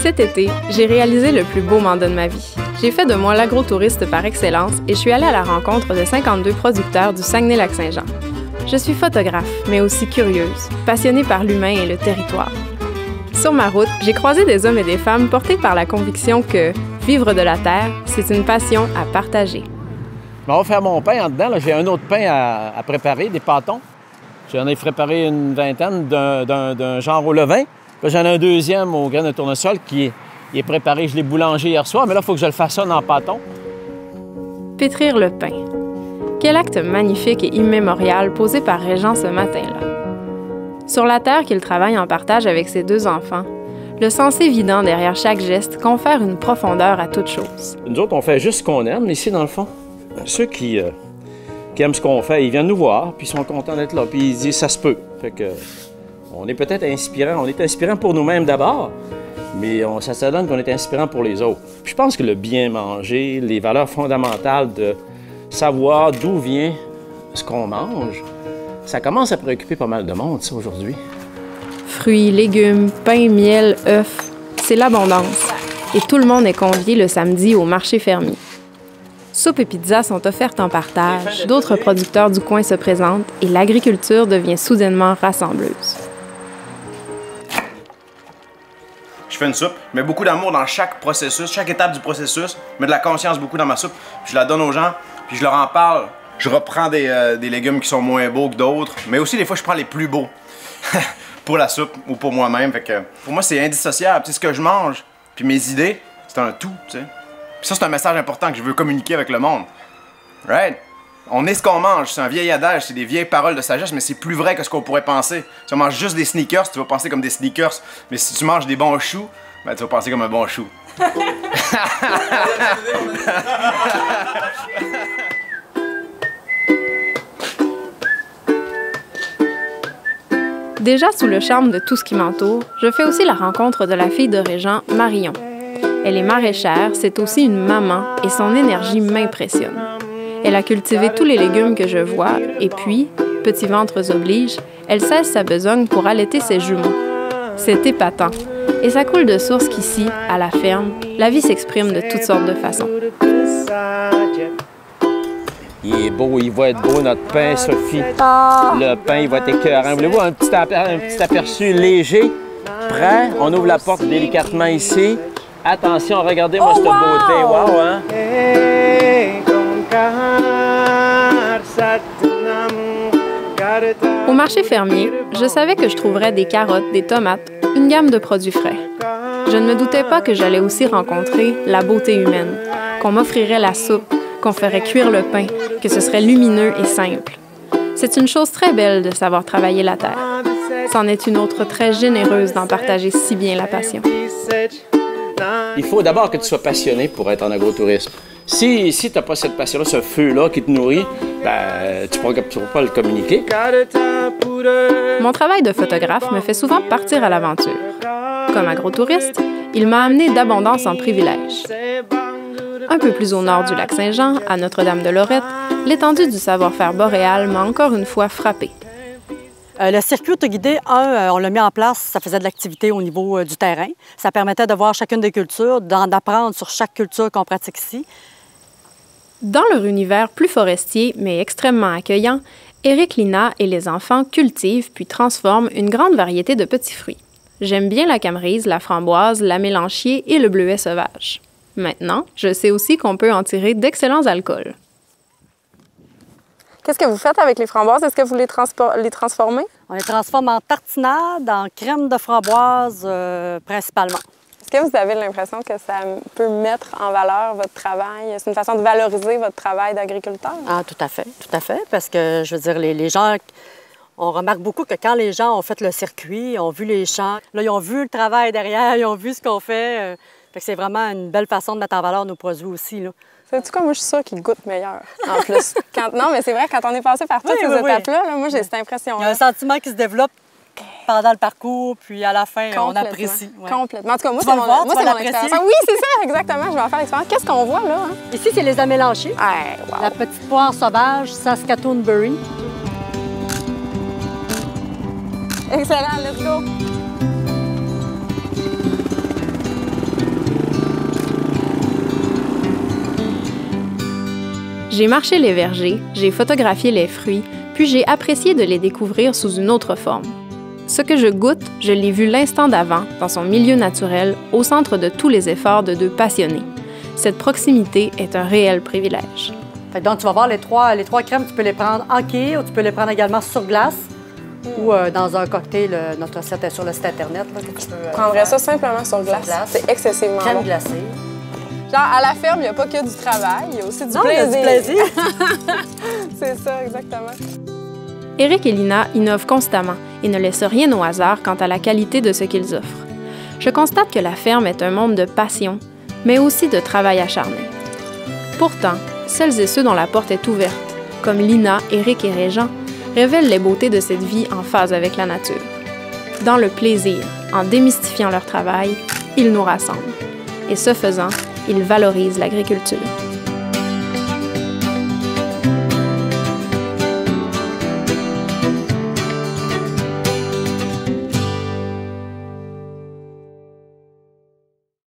Cet été, j'ai réalisé le plus beau mandat de ma vie. J'ai fait de moi l'agrotouriste par excellence et je suis allée à la rencontre de 52 producteurs du Saguenay-Lac-Saint-Jean. Je suis photographe, mais aussi curieuse, passionnée par l'humain et le territoire. Sur ma route, j'ai croisé des hommes et des femmes portés par la conviction que vivre de la terre, c'est une passion à partager. On va faire mon pain en dedans. J'ai un autre pain à préparer, des pâtons. J'en ai préparé une vingtaine d'un genre au levain. J'en ai un deuxième au grain de tournesol qui est préparé. Je l'ai boulangé hier soir, mais là, il faut que je le façonne en pâton. Pétrir le pain. Quel acte magnifique et immémorial posé par Régent ce matin-là. Sur la terre qu'il travaille en partage avec ses deux enfants, le sens évident derrière chaque geste confère une profondeur à toute chose. Nous autres, on fait juste ce qu'on aime ici, dans le fond. Ceux qui aiment ce qu'on fait, ils viennent nous voir, puis ils sont contents d'être là, puis ils disent « ça se peut ». Fait que, on est peut-être inspirant. On est inspirant pour nous-mêmes d'abord, mais ça donne qu'on est inspirant pour les autres. Puis je pense que le bien manger, les valeurs fondamentales de savoir d'où vient ce qu'on mange, ça commence à préoccuper pas mal de monde, ça, aujourd'hui. Fruits, légumes, pain, miel, œufs, c'est l'abondance. Et tout le monde est convié le samedi au marché fermier. Soupe et pizza sont offertes en partage, d'autres producteurs du coin se présentent et l'agriculture devient soudainement rassembleuse. Je fais une soupe, je mets beaucoup d'amour dans chaque processus, chaque étape du processus, je mets de la conscience beaucoup dans ma soupe, je la donne aux gens, puis je leur en parle. Je reprends des légumes qui sont moins beaux que d'autres, mais aussi des fois je prends les plus beaux pour la soupe ou pour moi-même. Fait que pour moi c'est indissociable, tu sais, ce que je mange, puis mes idées, c'est un tout, tu sais. Puis ça c'est un message important que je veux communiquer avec le monde. Right? On est ce qu'on mange, c'est un vieil adage, c'est des vieilles paroles de sagesse, mais c'est plus vrai que ce qu'on pourrait penser. Si on mange juste des sneakers, tu vas penser comme des sneakers, mais si tu manges des bons choux, ben tu vas penser comme un bon chou. Déjà sous le charme de tout ce qui m'entoure, je fais aussi la rencontre de la fille de Régent, Marion. Elle est maraîchère, c'est aussi une maman et son énergie m'impressionne. Elle a cultivé tous les légumes que je vois et puis, petits ventres oblige, elle cesse sa besogne pour allaiter ses jumeaux. C'est épatant. Et ça coule de source qu'ici, à la ferme, la vie s'exprime de toutes sortes de façons. Il est beau, il va être beau, notre pain, Sophie. Le pain, il va être écœurant. Voulez-vous un petit aperçu léger? Prêt? On ouvre la porte délicatement ici. Attention, regardez-moi cette beauté. Wow, hein? Au marché fermier, je savais que je trouverais des carottes, des tomates, une gamme de produits frais. Je ne me doutais pas que j'allais aussi rencontrer la beauté humaine, qu'on m'offrirait la soupe, qu'on ferait cuire le pain, que ce serait lumineux et simple. C'est une chose très belle de savoir travailler la terre. C'en est une autre très généreuse d'en partager si bien la passion. Il faut d'abord que tu sois passionné pour être en agrotourisme. Si tu n'as pas cette passion-là, ce feu-là qui te nourrit, ben, tu ne pourras pas le communiquer. Mon travail de photographe me fait souvent partir à l'aventure. Comme agrotouriste, il m'a amené d'abondance en privilèges. Un peu plus au nord du lac Saint-Jean, à Notre-Dame-de-Lorette, l'étendue du savoir-faire boréal m'a encore une fois frappée. Le circuit autoguidé, on l'a mis en place, ça faisait de l'activité au niveau du terrain. Ça permettait de voir chacune des cultures, d'apprendre sur chaque culture qu'on pratique ici. Dans leur univers plus forestier, mais extrêmement accueillant, Éric Lina et les enfants cultivent puis transforment une grande variété de petits fruits. J'aime bien la camerise, la framboise, la mélanchier et le bleuet sauvage. Maintenant, je sais aussi qu'on peut en tirer d'excellents alcools. Qu'est-ce que vous faites avec les framboises? Est-ce que vous les transformez? On les transforme en tartinade, en crème de framboise principalement. Est-ce que vous avez l'impression que ça peut mettre en valeur votre travail? C'est une façon de valoriser votre travail d'agriculteur? Ah, tout à fait, parce que, je veux dire, les gens, on remarque beaucoup que quand les gens ont fait le circuit, ont vu les champs, là, ils ont vu le travail derrière, ils ont vu ce qu'on fait. Fait que c'est vraiment une belle façon de mettre en valeur nos produits aussi, là. Sais-tu quoi? Moi, je suis sûre qu'ils goûtent meilleur, en plus. Non, mais c'est vrai, quand on est passé par toutes ces étapes-là, moi, j'ai cette impression-là. Il y a un sentiment qui se développe pendant le parcours, puis à la fin, on apprécie. Ouais. Complètement. En tout cas, moi, c'est mon expérience. Oui, c'est ça, exactement. Je vais en faire l'expérience. Qu'est-ce qu'on voit, là? Hein? Ici, c'est les amélanchiers. Wow. La petite poire sauvage, Saskatoon-berry. Excellent, let's go! J'ai marché les vergers, j'ai photographié les fruits, puis j'ai apprécié de les découvrir sous une autre forme. Ce que je goûte, je l'ai vu l'instant d'avant, dans son milieu naturel, au centre de tous les efforts de deux passionnés. Cette proximité est un réel privilège. Donc, tu vas voir les trois crèmes, tu peux les prendre en quille ou tu peux les prendre également sur glace ou dans un cocktail. Notre recette est sur le site Internet. Là, que tu peux, Je prendrais ça simplement sur glace. C'est excessivement crème bon. glacée. Genre, à la ferme, il n'y a pas que du travail, il y a aussi du Non, plaisir. il y a du plaisir. C'est ça, exactement. Éric et Lina innovent constamment et ne laissent rien au hasard quant à la qualité de ce qu'ils offrent. Je constate que la ferme est un monde de passion, mais aussi de travail acharné. Pourtant, celles et ceux dont la porte est ouverte, comme Lina, Éric et Régent, révèlent les beautés de cette vie en phase avec la nature. Dans le plaisir, en démystifiant leur travail, ils nous rassemblent. Et ce faisant, ils valorisent l'agriculture.